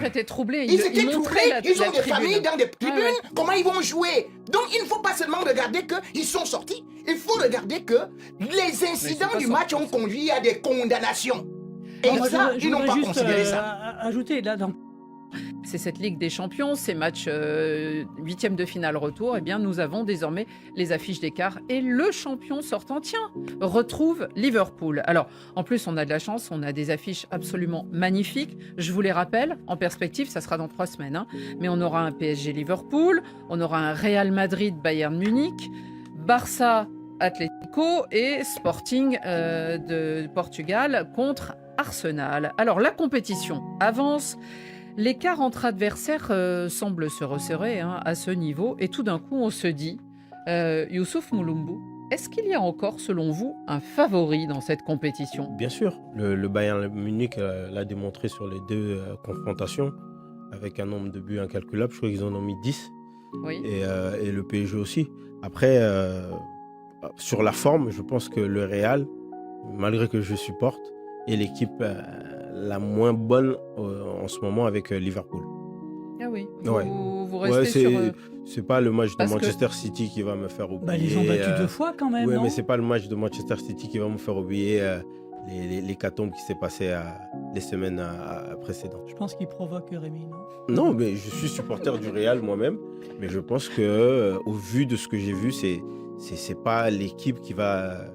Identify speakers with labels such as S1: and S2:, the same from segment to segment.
S1: étaient troublés.
S2: Ils étaient
S1: montraient
S2: troublés, ils ont des
S1: tribune.
S2: familles dans des tribunes,
S1: Ouais.
S2: comment ils vont jouer? Donc il ne faut pas seulement regarder qu'ils sont sortis, il faut regarder que les incidents du match ont conduit à des condamnations. Et
S3: Moi,
S2: ça,
S3: je
S2: ils n'ont
S3: voudrais
S2: pas
S3: juste
S2: considéré ça.
S3: ajouter là dans
S1: C'est cette Ligue des Champions, ces matchs huitièmes de finale retour, eh bien nous avons désormais les affiches d'écart et le champion sortant, tiens, retrouve Liverpool. Alors, en plus, on a de la chance, on a des affiches absolument magnifiques. Je vous les rappelle, en perspective, ça sera dans 3 semaines, hein, mais on aura un PSG Liverpool, on aura un Real Madrid Bayern Munich, Barça Atlético et Sporting de Portugal contre Arsenal. Alors, la compétition avance. L'écart entre adversaires semble se resserrer à ce niveau et tout d'un coup on se dit, Youssouf Moulombou, est-ce qu'il y a encore selon vous un favori dans cette compétition?
S4: Bien sûr, le Bayern Munich l'a démontré sur les 2 confrontations avec un nombre de buts incalculable. Je crois qu'ils en ont mis 10
S1: Oui.
S4: et le PSG aussi. Après, sur la forme, je pense que le Real, malgré que je supporte, est l'équipe la moins bonne en ce moment avec Liverpool.
S1: Ah oui,
S4: Ouais.
S1: vous
S4: Ouais,
S1: restez sur...
S4: c'est pas le match de
S1: parce que-
S4: Manchester City qui va me faire oublier.
S3: ils ont battu 2 fois quand même,
S4: Oui,
S3: non
S4: mais c'est pas le match de Manchester City qui va me faire oublier l'hécatombe qui s'est passé les semaines précédentes.
S3: Je pense qu'il provoque Rémi, non
S4: Non, mais je suis supporter du Real moi-même, mais je pense que au vu de ce que j'ai vu, c'est pas l'équipe qui va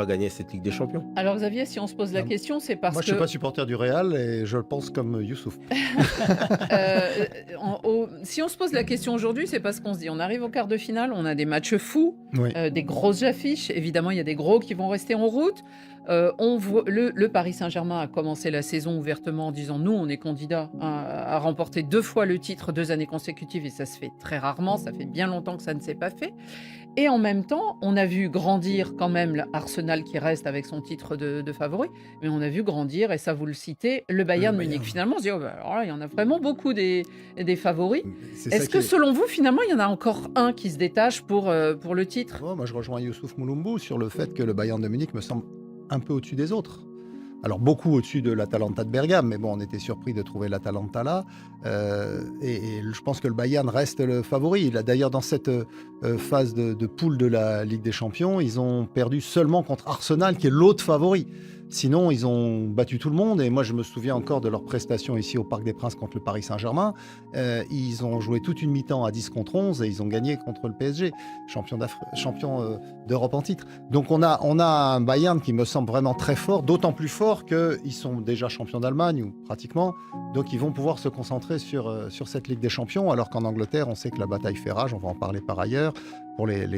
S4: gagner cette Ligue des Champions.
S1: Alors Xavier, si on se pose la
S5: Non.
S1: question, c'est parce
S5: Moi, je
S1: que...
S5: ne suis pas supporter du Real et je le pense comme Youssouf.
S1: Si on se pose la question aujourd'hui, c'est parce qu'on se dit, on arrive au quart de finale, on a des matchs fous,
S5: Oui.
S1: des grosses affiches. Évidemment, il y a des gros qui vont rester en route. On voit, le Paris Saint-Germain a commencé la saison ouvertement en disant, nous, on est candidat à remporter 2 fois le titre 2 années consécutives et ça se fait très rarement. Ça fait bien longtemps que ça ne s'est pas fait. Et en même temps, on a vu grandir quand même l'Arsenal qui reste avec son titre de favori, mais on a vu grandir, et ça vous le citez, le Bayern Munich. Finalement, on se dit, oh, bah, alors là, il y en a vraiment beaucoup des favoris.
S5: C'est ça
S1: Est-ce que
S5: qui est-
S1: selon vous, finalement, il y en a encore un qui se détache pour le titre?
S5: Ouais, moi, je rejoins Youssouf Moulombou sur le fait que le Bayern de Munich me semble un peu au-dessus des autres. Alors, beaucoup au-dessus de l'Atalanta de Bergame, mais bon, on était surpris de trouver l'Atalanta là. Et je pense que le Bayern reste le favori. Il a d'ailleurs, dans cette phase de poule de la Ligue des Champions, ils ont perdu seulement contre Arsenal, qui est l'autre favori. Sinon, ils ont battu tout le monde. Et moi, je me souviens encore de leur prestation ici au Parc des Princes contre le Paris Saint-Germain. Ils ont joué toute une mi-temps à 10 contre 11 et ils ont gagné contre le PSG, champion d'Europe en titre. Donc, on a un Bayern qui me semble vraiment très fort, d'autant plus fort qu'ils sont déjà champions d'Allemagne, ou pratiquement. Donc, ils vont pouvoir se concentrer sur cette Ligue des Champions, alors qu'en Angleterre, on sait que la bataille fait rage. On va en parler par ailleurs pour les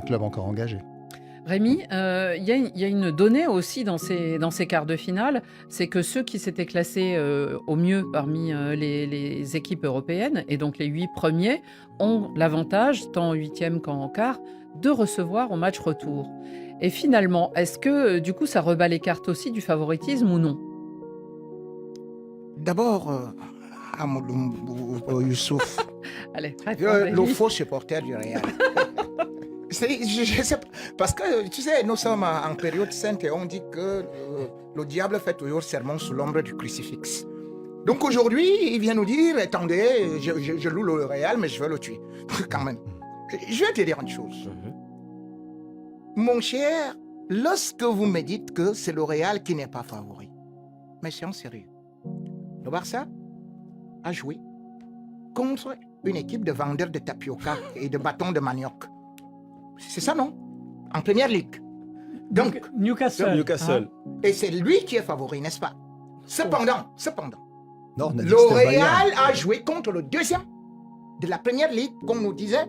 S5: clubs encore engagés.
S1: Rémi, il y a une donnée aussi dans ces quarts de finale, c'est que ceux qui s'étaient classés au mieux parmi les équipes européennes, et donc les 8 premiers, ont l'avantage, tant en 8e qu'en quart, de recevoir au match retour. Et finalement, est-ce que du coup ça rebat les cartes aussi du favoritisme ou non?
S2: D'abord, à Youssouf,
S1: Allez,
S2: le faux supporter du Real. Je sais pas, parce que tu sais, nous sommes en période sainte et on dit que le diable fait toujours serment sous l'ombre du crucifix. Donc aujourd'hui, il vient nous dire, attendez, je loue le Real, mais je veux le tuer. Quand même. Je vais te dire une chose. Mon cher, lorsque vous me dites que c'est le Real qui n'est pas favori, mais c'est en sérieux. Le Barça a joué contre une équipe de vendeurs de tapioca et de bâtons de manioc. C'est ça, non? En première ligue. Donc,
S3: Newcastle.
S2: et c'est lui qui est favori, n'est-ce pas? Cependant,
S5: Non, on a dit que
S2: le
S5: c'était le Bayern.
S2: Real a joué contre le deuxième de la première ligue, comme nous disait.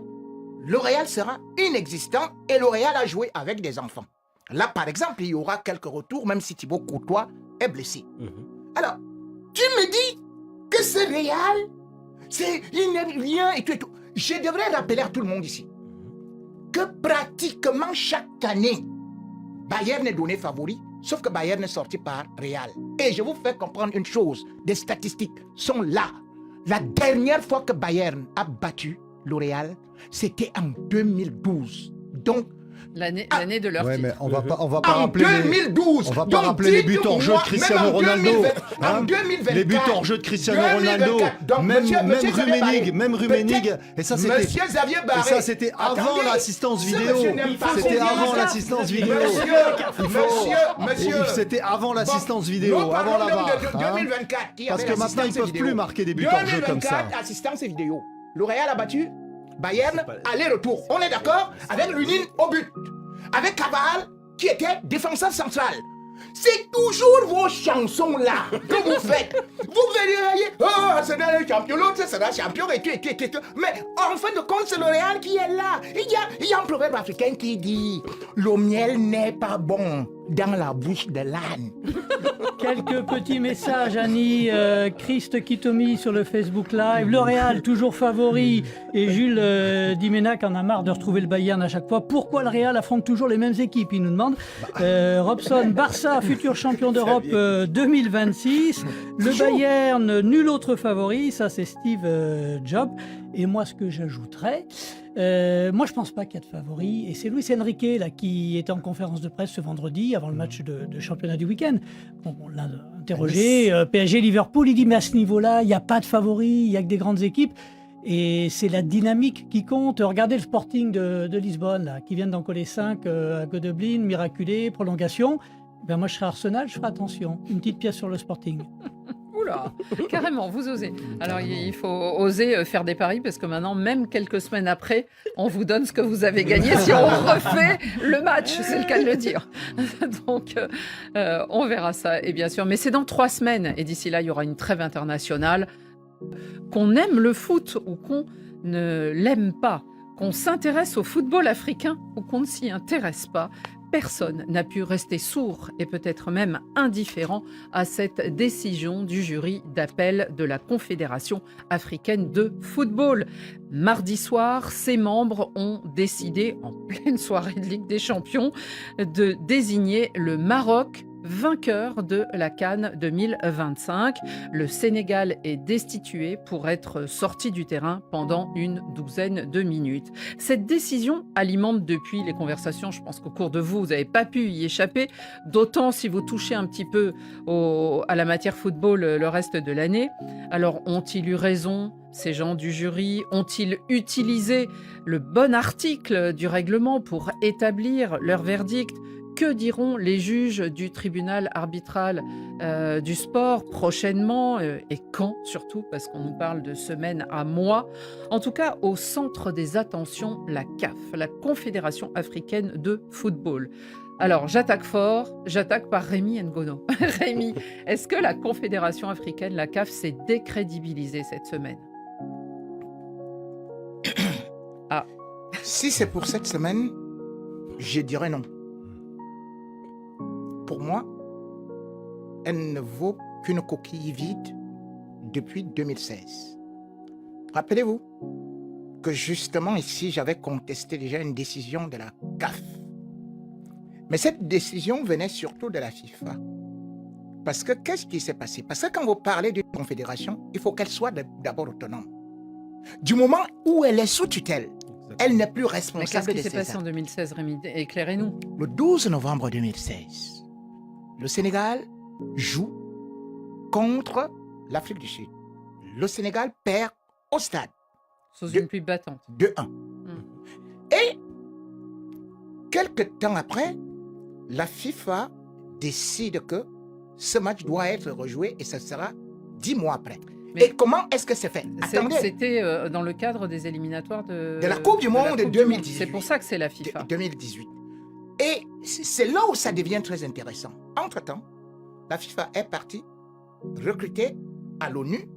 S2: Le Real sera inexistant et le Real a joué avec des enfants. Là, par exemple, il y aura quelques retours, même si Thibaut Courtois est blessé. Alors, tu me dis que ce Real, il n'est rien et tout. Je devrais rappeler à tout le monde ici que pratiquement chaque année, Bayern est donné favori, sauf que Bayern est sorti par Real. Et je vous fais comprendre une chose, des statistiques sont là. La dernière fois que Bayern a battu le Real, c'était en 2012. Donc,
S1: L'année de leur
S5: Ouais,
S1: titre.
S5: mais on va pas
S2: En
S5: rappeler
S2: 2012.
S5: on va pas
S2: Donc,
S5: rappeler les buts hors jeu de
S2: dites-moi,
S5: Cristiano
S2: même en
S5: Ronaldo.
S2: 2020, en 2024,
S5: Les buts hors jeu de Cristiano Ronaldo,
S2: 2024. Donc,
S5: même
S2: monsieur Xavier Barré,
S5: même Rummenigge. Et ça c'était
S2: Monsieur Xavier Barré.
S5: et ça, c'était avant
S2: Attendez,
S5: l'assistance
S2: ce
S5: vidéo.
S2: monsieur n'aime pas
S5: C'était
S2: qu'on
S5: avant
S2: dise
S5: l'assistance
S2: ça.
S5: vidéo.
S2: Monsieur.
S5: C'était avant l'assistance
S2: Bon,
S5: vidéo,
S2: nous
S5: avant la
S2: parlons
S5: barre.
S2: donc de 2024 qui
S5: Parce
S2: avait
S5: que maintenant, ils
S2: l'assistance
S5: peuvent
S2: vidéo.
S5: plus marquer des buts hors jeu comme ça.
S2: 2024, assistance vidéo. Le Real a battu Bayern, aller-retour. On est d'accord? Avec Lunin au but. Avec Cavall, qui était défenseur central. C'est toujours vos chansons-là que vous faites. Vous verriez, oh, Arsenal est champion, l'autre sera champion, et tout. Mais en fin de compte, c'est le Real qui est là. Il y a un proverbe africain qui dit le miel n'est pas bon dans la bouche de l'âne.
S3: Quelques petits messages, Annie. Christ Kitomi sur le Facebook Live. Le Real, toujours favori. Et Jules Dimenac en a marre de retrouver le Bayern à chaque fois. Pourquoi le Real affronte toujours les mêmes équipes? Il nous demande. Robson, Barça, futur champion d'Europe 2026. Le Bayern, nul autre favori. Ça, c'est Steve Job. Et moi, ce que j'ajouterais, moi, je pense pas qu'il y a de favori. Et c'est Luis Enrique là, qui était en conférence de presse ce vendredi, avant le match de championnat du week-end. Bon, on l'a interrogé. PSG, Liverpool, il dit, mais à ce niveau-là, il n'y a pas de favori, il n'y a que des grandes équipes. Et c'est la dynamique qui compte. Regardez le Sporting de Lisbonne, là, qui vient d'en coller 5 à Godeblin, miraculé, prolongation. Ben moi, je serai Arsenal, je ferai attention. Une petite pièce sur le Sporting.
S1: Oula, carrément, vous osez. Alors, il faut oser faire des paris parce que maintenant, même quelques semaines après, on vous donne ce que vous avez gagné si on refait le match, c'est le cas de le dire. Donc, on verra ça, et bien sûr. Mais c'est dans 3 semaines, et d'ici là, il y aura une trêve internationale. Qu'on aime le foot ou qu'on ne l'aime pas, qu'on s'intéresse au football africain ou qu'on ne s'y intéresse pas, personne n'a pu rester sourd et peut-être même indifférent à cette décision du jury d'appel de la Confédération africaine de football. Mardi soir, ses membres ont décidé, en pleine soirée de Ligue des Champions, de désigner le Maroc vainqueur de la CAN 2025. Le Sénégal est destitué pour être sorti du terrain pendant une douzaine de minutes. Cette décision alimente depuis les conversations. Je pense qu'au cours de vous n'avez pas pu y échapper, d'autant si vous touchez un petit peu à la matière football le reste de l'année. Alors, ont-ils eu raison, ces gens du jury? Ont-ils utilisé le bon article du règlement pour établir leur verdict? Que diront les juges du tribunal arbitral du sport prochainement et quand surtout, parce qu'on nous parle de semaines à mois? En tout cas, au centre des attentions, la CAF, la Confédération africaine de football. Alors, j'attaque fort, j'attaque par Rémi Ngono. Rémi, est-ce que la Confédération africaine, la CAF, s'est décrédibilisée cette semaine?
S2: Si c'est pour cette semaine, je dirais non. Pour moi, elle ne vaut qu'une coquille vide depuis 2016. Rappelez-vous que justement ici, j'avais contesté déjà une décision de la CAF. Mais cette décision venait surtout de la FIFA. Parce que qu'est-ce qui s'est passé? Parce que quand vous parlez d'une confédération, il faut qu'elle soit d'abord autonome. Du moment où elle est sous tutelle, elle n'est plus
S1: Mais
S2: responsable
S1: qu'est-ce qui
S2: de
S1: s'est
S2: ses
S1: passé
S2: actes.
S1: en 2016, Rémi? Éclairez-nous.
S2: Le 12 novembre 2016, le Sénégal joue contre l'Afrique du Sud. Le Sénégal perd au stade
S1: Sous une pluie battante.
S2: 2-1. Et quelques temps après, la FIFA décide que ce match doit être rejoué et ce sera 10 mois après.
S1: Mais
S2: et comment est-ce que c'est fait? Attendez,
S1: C'était dans le cadre des éliminatoires de
S2: la Coupe du Monde
S1: Coupe du Monde.
S2: 2018.
S1: C'est pour ça que c'est la FIFA.
S2: 2018. Et c'est là où ça devient très intéressant. Entre-temps, la FIFA est partie recruter à l'ONU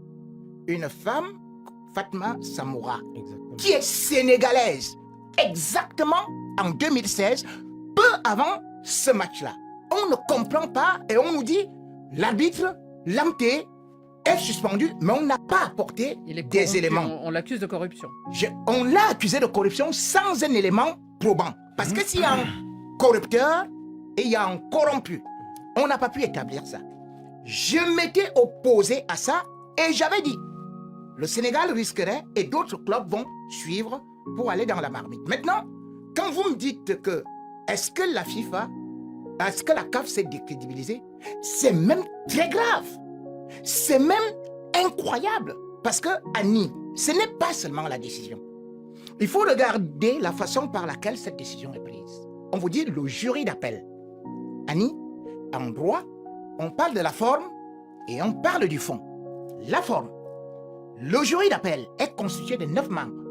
S2: une femme, Fatma Samoura,
S4: Exactement.
S2: qui est sénégalaise, exactement en 2016, peu avant ce match-là. On ne comprend pas et on nous dit l'arbitre, Lamté, est suspendu, mais on n'a pas apporté
S1: Il est
S2: des
S1: corrompu,
S2: éléments.
S1: On l'accuse de corruption.
S2: On l'a accusé de corruption sans un élément probant. Parce que s'il y a un corrupteur et il y a un corrompu, on n'a pas pu établir ça. Je m'étais opposé à ça et j'avais dit, le Sénégal risquerait et d'autres clubs vont suivre pour aller dans la marmite. Maintenant, quand vous me dites que est-ce que la FIFA, est-ce que la CAF s'est décrédibilisée? C'est même très grave. C'est même incroyable. Parce que, Annie, ce n'est pas seulement la décision. Il faut regarder la façon par laquelle cette décision est prise. On vous dit le jury d'appel. Annie, en droit, on parle de la forme et on parle du fond. La forme. Le jury d'appel est constitué de 9 membres.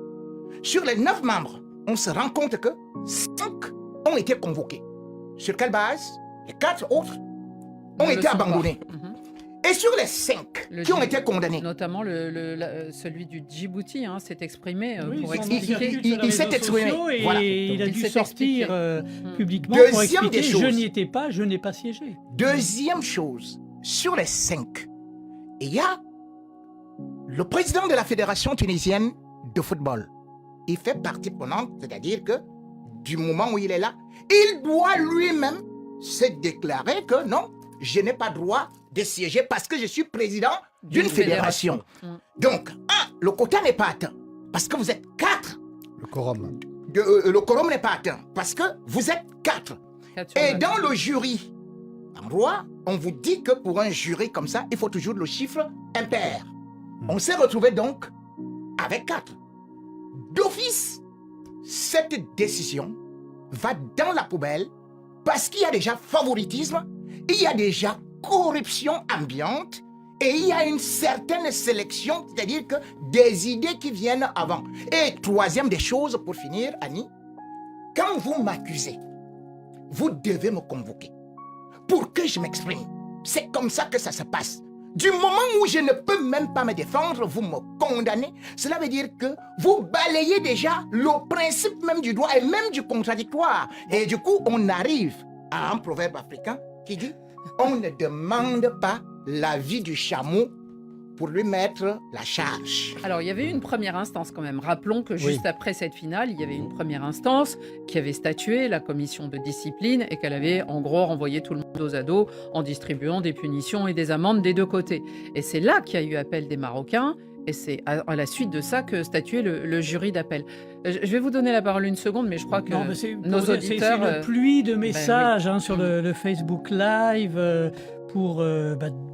S2: Sur les 9 membres, on se rend compte que 5 ont été convoqués. Sur quelle base? Les 4 autres ont été abandonnés. Et sur les 5 qui ont été condamnés,
S1: notamment celui du Djibouti s'est exprimé pour
S3: son
S1: expliquer.
S3: il
S2: s'est exprimé.
S3: Et
S2: Voilà.
S3: il a
S1: Il
S3: dû
S1: s'est
S3: sortir publiquement pour
S2: Deuxième
S3: expliquer
S2: des choses.
S3: je n'y étais pas, je n'ai pas siégé.
S2: Deuxième chose, sur les 5, il y a le président de la Fédération tunisienne de football. Il fait partie prenante, c'est-à-dire que du moment où il est là, il doit lui-même se déclarer que non, je n'ai pas droit de siéger parce que je suis président d'une fédération. Donc, le quota n'est pas atteint parce que vous êtes 4.
S5: Le quorum.
S2: Le quorum n'est pas atteint parce que vous êtes 4. Et dans le jury, en droit, on vous dit que pour un jury comme ça, il faut toujours le chiffre impair. On s'est retrouvé donc avec 4. D'office, cette décision va dans la poubelle parce qu'il y a déjà favoritisme, il y a déjà corruption ambiante et il y a une certaine sélection, c'est-à-dire que des idées qui viennent avant. Et troisième des choses, pour finir, Annie, quand vous m'accusez, vous devez me convoquer pour que je m'exprime. C'est comme ça que ça se passe. Du moment où je ne peux même pas me défendre, vous me condamnez. Cela veut dire que vous balayez déjà le principe même du droit et même du contradictoire. Et du coup, on arrive à un proverbe africain qui dit « On ne demande pas l'avis du chameau pour lui mettre la charge. »
S1: Alors, il y avait eu une première instance quand même. Rappelons que juste après cette finale, il y avait une première instance qui avait statué, la commission de discipline, et qu'elle avait en gros renvoyé tout le monde aux ados en distribuant des punitions et des amendes des deux côtés. Et c'est là qu'il y a eu appel des Marocains. Et c'est à la suite de ça que statuait le jury d'appel. Je vais vous donner la parole une seconde, mais je crois que nos auditeurs...
S3: C'est une pluie de messages sur le Facebook Live pour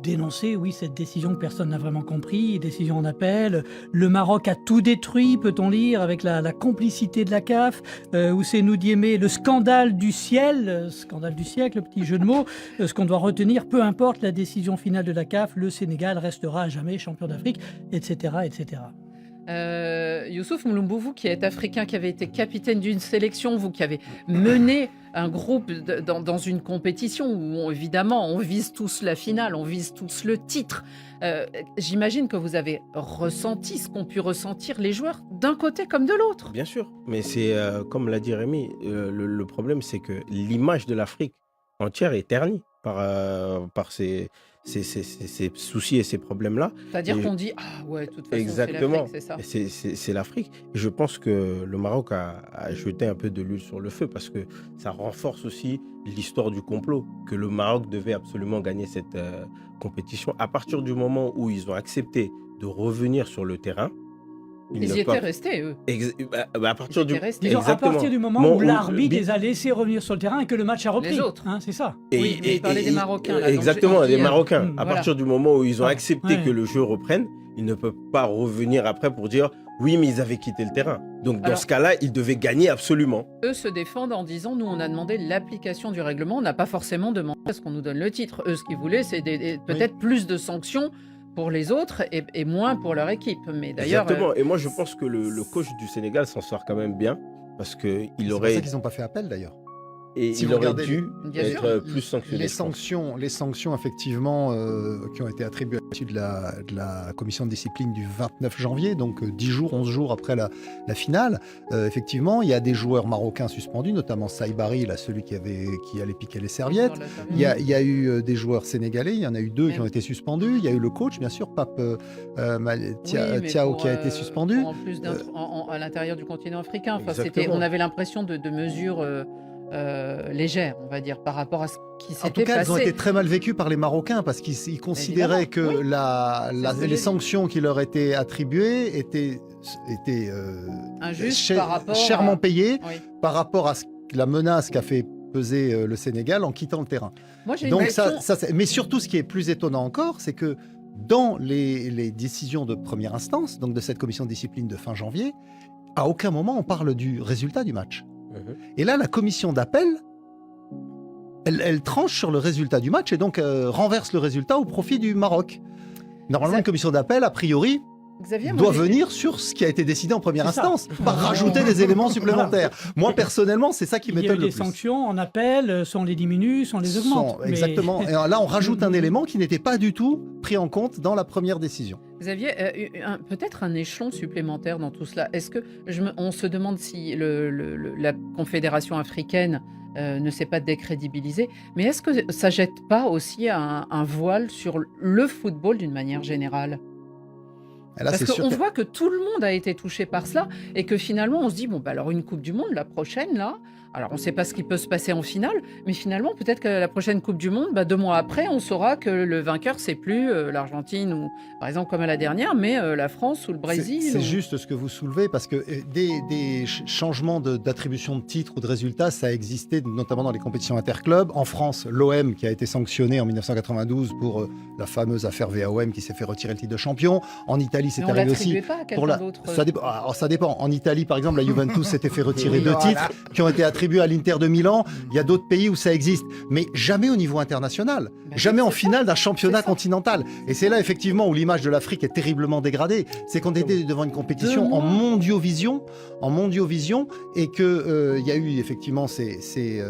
S3: dénoncer, cette décision que personne n'a vraiment compris, décision en appel. Le Maroc a tout détruit, peut-on lire, avec la complicité de la CAF. Ousseynou Diémé, le scandale du ciel, scandale du siècle, le petit jeu de mots. Ce qu'on doit retenir, peu importe la décision finale de la CAF, le Sénégal restera à jamais champion d'Afrique, etc., etc.
S1: Youssouf Moulombou, vous qui êtes africain, qui avez été capitaine d'une sélection, vous qui avez mené un groupe dans une compétition où évidemment on vise tous la finale, on vise tous le titre. J'imagine que vous avez ressenti ce qu'ont pu ressentir les joueurs d'un côté comme de l'autre.
S4: Bien sûr, mais c'est comme l'a dit Rémi, le problème c'est que l'image de l'Afrique entière est ternie par ces soucis et ces problèmes-là.
S1: C'est-à-dire qu'on dit, de toute façon,
S4: exactement,
S1: c'est l'Afrique, c'est ça.
S4: C'est l'Afrique. Et je pense que le Maroc a jeté un peu de l'huile sur le feu parce que ça renforce aussi l'histoire du complot, que le Maroc devait absolument gagner cette compétition. À partir du moment où ils ont accepté de revenir sur le terrain,
S1: ils y étaient restés, eux.
S4: À partir
S3: à partir du moment où l'arbitre les a laissés revenir sur le terrain et que le match a repris.
S1: Les autres.
S3: C'est ça.
S1: Oui, mais il parlait des Marocains. Là,
S4: exactement, des Marocains. À
S1: voilà.
S4: partir du moment où ils ont accepté que le jeu reprenne, ils ne peuvent pas revenir après pour dire oui, mais ils avaient quitté le terrain. Donc dans ce cas-là, ils devaient gagner absolument.
S1: Eux se défendent en disant nous, on a demandé l'application du règlement, on n'a pas forcément demandé à ce qu'on nous donne le titre. Eux, ce qu'ils voulaient, c'est peut-être plus de sanctions pour les autres et moins pour leur équipe. Mais d'ailleurs,
S4: exactement. Et moi, je pense que le coach du Sénégal s'en sort quand même bien parce que il aurait.
S5: C'est pour ça qu'ils n'ont pas fait appel d'ailleurs.
S4: Et
S5: si
S4: il aurait dû être plus sanctionné.
S5: Les sanctions effectivement, qui ont été attribuées à l'issue de la commission de discipline du 29 janvier, donc 10 jours, 11 jours après la finale, effectivement, il y a des joueurs marocains suspendus, notamment Saïbari, là, celui qui allait piquer les serviettes. Il y a eu des joueurs sénégalais, il y en a eu 2 qui ont été suspendus. Il y a eu le coach, bien sûr, Pape Thiaw, qui a été suspendu.
S1: En plus à l'intérieur du continent africain. Enfin, on avait l'impression de mesures... légère, on va dire, par rapport à ce qui s'était passé.
S5: En tout cas, elles ont été très mal vécues par les Marocains parce qu'ils considéraient que les sanctions qui leur étaient attribuées étaient
S1: injustes par rapport
S5: chèrement payées par rapport à ce la menace qu'a fait peser le Sénégal en quittant le terrain.
S1: Moi, j'ai une
S5: Donc
S1: question.
S5: mais surtout, ce qui est plus étonnant encore, c'est que dans les décisions de première instance, donc de cette commission de discipline de fin janvier, à aucun moment on parle du résultat du match. Et là, la commission d'appel, elle tranche sur le résultat du match et donc renverse le résultat au profit du Maroc. Normalement,
S1: Ça-
S5: une commission d'appel, a priori,
S1: Xavier, moi,
S5: doit
S1: j'ai-
S5: venir sur ce qui a été décidé en première
S3: C'est ça.
S5: instance, pas rajouter des éléments supplémentaires. Moi, personnellement, c'est ça qui
S3: Il y a eu
S5: m'étonne le
S3: des
S5: plus.
S3: sanctions en appel, soit on les diminue, soit on les augmente. Mais-
S5: Exactement. Et là, on rajoute un élément qui n'était pas du tout pris en compte dans la première décision.
S1: Xavier, peut-être un échelon supplémentaire dans tout cela. Est-ce que on se demande si la Confédération africaine ne s'est pas décrédibilisée, mais est-ce que ça jette pas aussi un voile sur le football d'une manière générale?
S5: Et là,
S1: Parce
S5: c'est sûr
S1: qu'on
S5: que-
S1: voit que tout le monde a été touché par cela et que finalement on se dit bon bah alors une Coupe du Monde la prochaine là, alors on ne sait pas ce qui peut se passer en finale, mais finalement peut-être que la prochaine Coupe du Monde, 2 mois après on saura que le vainqueur c'est plus l'Argentine ou par exemple comme à la dernière, mais la France ou le Brésil.
S5: C'est
S1: ou-
S5: juste ce que vous soulevez parce que des changements d'attribution de titres ou de résultats, ça a existé notamment dans les compétitions interclubs. En France, l'OM qui a été sanctionné en 1992 pour la fameuse affaire VAOM qui s'est fait retirer le titre de champion. En Italie, c'est
S1: Mais on
S5: arrivé
S1: l'attribuait
S5: aussi.
S1: pas à
S5: Pour
S1: quelqu'un
S5: la...
S1: d'autre.
S5: ça, dépend. Alors, ça dépend. En Italie, par exemple, la Juventus s'était fait retirer
S2: Oui,
S5: 2
S2: voilà.
S5: titres qui ont été attribués à l'Inter de Milan. Il y a d'autres pays où ça existe, mais jamais au niveau international. Jamais en
S1: c'est
S5: finale d'un championnat
S1: C'est ça.
S5: continental. Et c'est là effectivement où l'image de l'Afrique est terriblement dégradée. C'est qu'on était devant une compétition
S1: 2
S5: en
S1: mois.
S5: mondiovision, et que il y a eu effectivement ces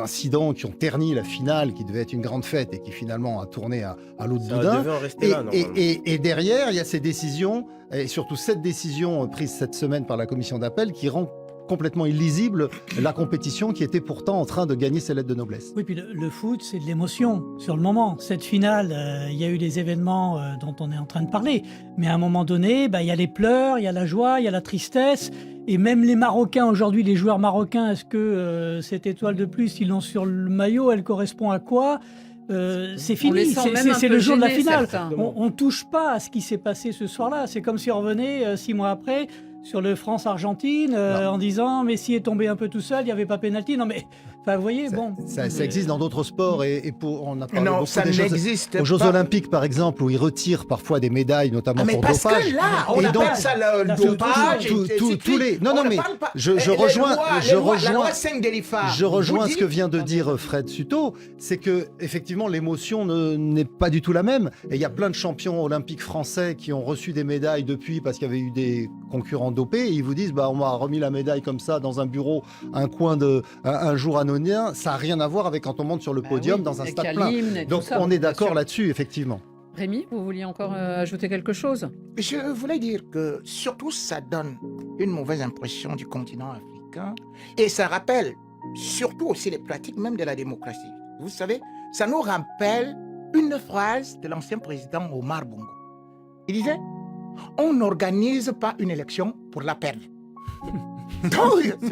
S5: incidents qui ont terni la finale, qui devait être une grande fête et qui finalement a tourné à l'eau de
S4: Ça
S5: boudin.
S4: devait en rester
S5: Et,
S4: là, normalement.
S5: et derrière, il y a ces décisions, et surtout cette décision prise cette semaine par la commission d'appel, qui rend complètement illisible la compétition qui était pourtant en train de gagner ses lettres de noblesse.
S3: Oui, puis le foot, c'est de l'émotion sur le moment. Cette finale, il y a eu des événements dont on est en train de parler. Mais à un moment donné, il y a les pleurs, il y a la joie, il y a la tristesse. Et même les Marocains, aujourd'hui, les joueurs marocains, est-ce que cette étoile de plus, ils l'ont sur le maillot, elle correspond à quoi c'est
S1: On
S3: fini,
S1: les sent même un
S3: c'est
S1: peu
S3: le jour de la
S1: gênés,
S3: finale.
S1: certains.
S3: On ne touche pas à ce qui s'est passé ce soir-là. C'est comme si on revenait 6 mois après sur le France-Argentine en disant Messi est tombé un peu tout seul, il n'y avait pas pénalty. Non mais, vous voyez, bon.
S5: Ça existe dans d'autres sports et on a parlé
S2: Non,
S5: beaucoup
S2: ça
S5: des Jeux,
S2: n'existe pas.
S5: aux Jeux Olympiques par exemple, où ils retirent parfois des médailles, notamment
S2: Ah, mais
S5: pour
S2: parce
S5: dopage.
S2: que là, on
S5: Et
S2: appelle
S5: donc,
S2: ça le
S3: là, c'est
S2: dopage.
S5: tout-
S2: et
S5: tout-
S2: ainsi de
S5: tous les-
S2: suite.
S5: non,
S2: On
S5: non,
S2: ne
S5: mais
S2: parle pas.
S5: je
S2: Les
S5: rejoins-
S2: lois-
S5: je
S2: les lois-
S5: rejoins-
S2: La loi 5 d'Elifa.
S5: Je rejoins
S2: vous
S5: ce que
S2: dit-
S5: vient de dire Fred Suto, c'est que effectivement l'émotion n'est pas du tout la même. Et il y a plein de champions olympiques français qui ont reçu des médailles depuis parce qu'il y avait eu des concurrents dopés. Et ils vous disent, on m'a remis la médaille comme ça dans un bureau, un jour anonyme. Ça n'a rien à voir avec quand on monte sur le podium
S1: oui,
S5: dans un
S1: avec
S5: stade plein.
S1: l'hymne et tout
S5: Donc
S1: ça,
S5: on est
S1: bien
S5: d'accord
S1: sûr.
S5: là-dessus, effectivement.
S1: Rémi, vous vouliez encore ajouter quelque chose?
S2: Je voulais dire que surtout ça donne une mauvaise impression du continent africain et ça rappelle surtout aussi les pratiques même de la démocratie. Vous savez, ça nous rappelle une phrase de l'ancien président Omar Bongo. Il disait « On n'organise pas une élection pour la perdre ». Donc,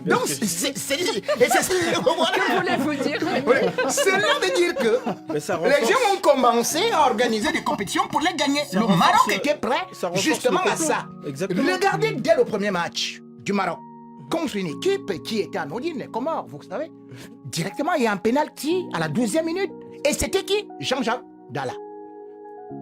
S2: voilà.
S1: Que voulez-vous dire, Rémi?
S2: Ouais. Cela veut dire que
S4: Mais ça
S2: les
S4: renforce-
S2: gens ont commencé à organiser des compétitions pour les gagner.
S4: Ça
S2: Le
S4: renforce
S2: Maroc
S4: le-
S2: était prêt
S4: ça renforce
S2: justement
S4: le
S2: à
S4: complot.
S2: ça.
S4: Exactement.
S2: Regardez dès le premier match du Maroc contre une équipe qui était anodine, les Comores, vous savez. Directement, il y a un penalty à la 12e minute. Et c'était qui? Jean-Jacques Dalla.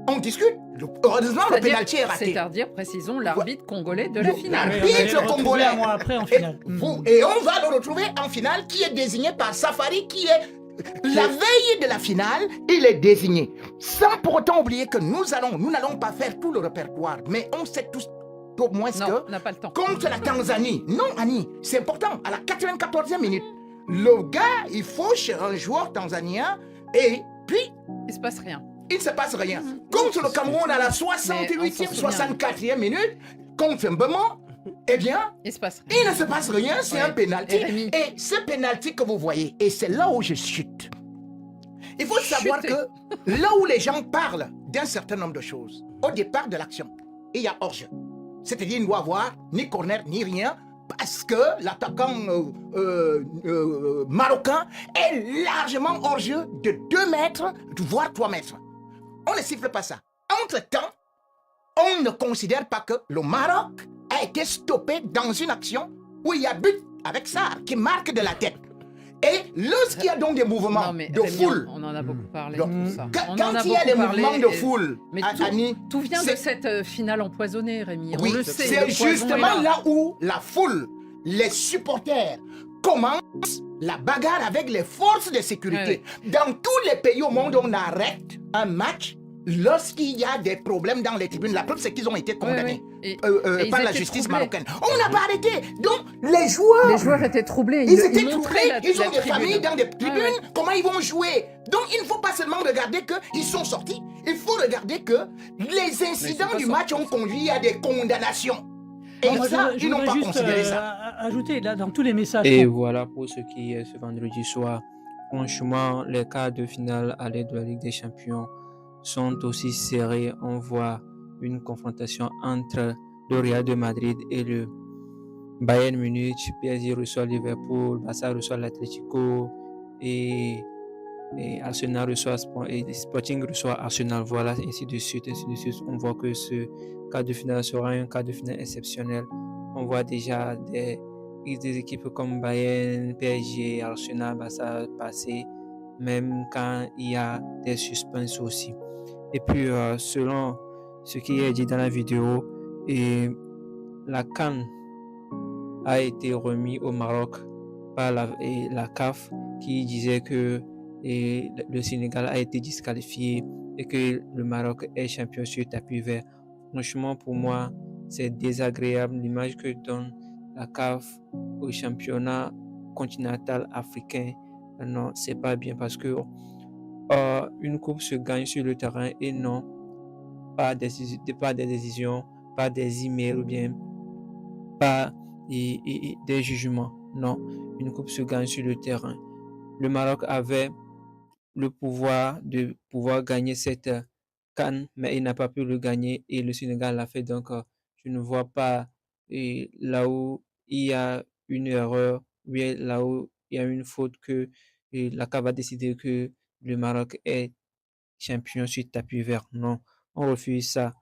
S2: On discute. Heureusement, le
S1: C'est-à-dire-
S2: penalty est raté.
S1: C'est-à-dire, précisons, l'arbitre congolais de la finale.
S2: l'arbitre
S3: Oui, on allait le
S2: congolais.
S3: retrouver un mois après en
S2: Et,
S3: finale.
S2: et on va le retrouver en finale, qui est désigné par Safari, qui est la veille de la finale, il est désigné. Sans pour autant oublier que nous n'allons pas faire tout le répertoire, mais on sait tous au moins
S1: Non,
S2: que
S1: on n'a pas le temps.
S2: contre la Tanzanie, non Annie, c'est important, à la 94e minute, le gars, il fauche un joueur tanzanien et puis
S1: Il se passe rien.
S2: il ne se passe rien. Contre le Cameroun à la 68e, 64e minute, contre Mbemo, eh bien,
S1: Il se passe rien.
S2: il ne se passe rien, c'est
S1: Ouais.
S2: un pénalty.
S1: Et Rémi.
S2: Et ce pénalty que vous voyez, et c'est là où je chute. Il faut savoir
S1: Chuter.
S2: que là où les gens parlent d'un certain nombre de choses, au départ de l'action, il y a hors-jeu. C'est-à-dire, il ne doit avoir ni corner ni rien, parce que l'attaquant marocain est largement hors-jeu de 2 mètres, voire 3 mètres. On ne siffle pas ça. Entre-temps, on ne considère pas que le Maroc a été stoppé dans une action où il y a but avec ça, qui marque de la tête. Et lorsqu'il y a donc des mouvements
S1: Non, mais
S2: de
S1: Rémi,
S2: foule,
S1: on en a beaucoup parlé
S2: Donc,
S1: de tout ça. On en
S2: quand
S1: a
S2: il y a
S1: beaucoup
S2: des
S1: parlé,
S2: mouvements de
S1: et-
S2: foule,
S1: Mais
S2: Annie,
S1: tout vient de
S2: c'est-
S1: cette finale empoisonnée, Rémi.
S2: oui,
S1: On le sait.
S2: c'est
S1: le poison est
S2: justement là où la foule, les supporters, commencent la bagarre avec les forces de sécurité. Dans tous les pays au monde, on arrête un match lorsqu'il y a des problèmes dans les tribunes. La preuve, c'est qu'ils ont été condamnés
S1: Et ils
S2: par la
S1: étaient
S2: justice
S1: troublés.
S2: marocaine. On n'a pas arrêté. Donc, les joueurs
S1: étaient troublés.
S2: ils étaient
S1: montraient
S2: troublés, ils ont
S1: la
S2: des
S1: tribune.
S2: familles dans des tribunes,
S1: Ouais, ouais.
S2: comment ils vont jouer. Donc il ne faut pas seulement regarder qu'ils sont sortis, il faut regarder que les incidents
S1: pas
S2: du match ont conduit à des condamnations. Et
S3: Moi,
S2: ça,
S3: je
S2: ils n'ont
S3: voudrais
S2: pas
S3: juste
S2: considéré ça.
S3: ajouter là dans tous les messages.
S6: Et
S3: qu'on-
S6: voilà pour ce qui est ce vendredi soir. Franchement, les quarts de finale aller de la Ligue des Champions sont aussi serrés. On voit une confrontation entre le Real de Madrid et le Bayern Munich. PSG reçoit Liverpool, Barça reçoit l'Atlético et Arsenal reçoit et Sporting reçoit Arsenal. Voilà, ainsi de suite, ainsi de suite. On voit que ce quart de finale sera un quart de finale exceptionnel. On voit déjà des équipes comme Bayern, PSG, Arsenal, Barça passer, même quand il y a des suspens aussi. Et puis, selon ce qui est dit dans la vidéo, et la CAN a été remis au Maroc par la CAF qui disait que le Sénégal a été disqualifié et que le Maroc est champion sur tapis vert. Franchement, pour moi, c'est désagréable l'image que donne la CAF au championnat continental africain. Non, c'est pas bien parce que une coupe se gagne sur le terrain et non pas des décisions, pas des emails ou bien pas des jugements. Non, une coupe se gagne sur le terrain. Le Maroc avait le pouvoir de pouvoir gagner cette CAN, mais il n'a pas pu le gagner et le Sénégal l'a fait. Donc, je ne vois pas là où il y a une erreur, ou bien là où il y a une faute que la CAF va décider que le Maroc est champion sur tapis vert. Non, on refuse ça.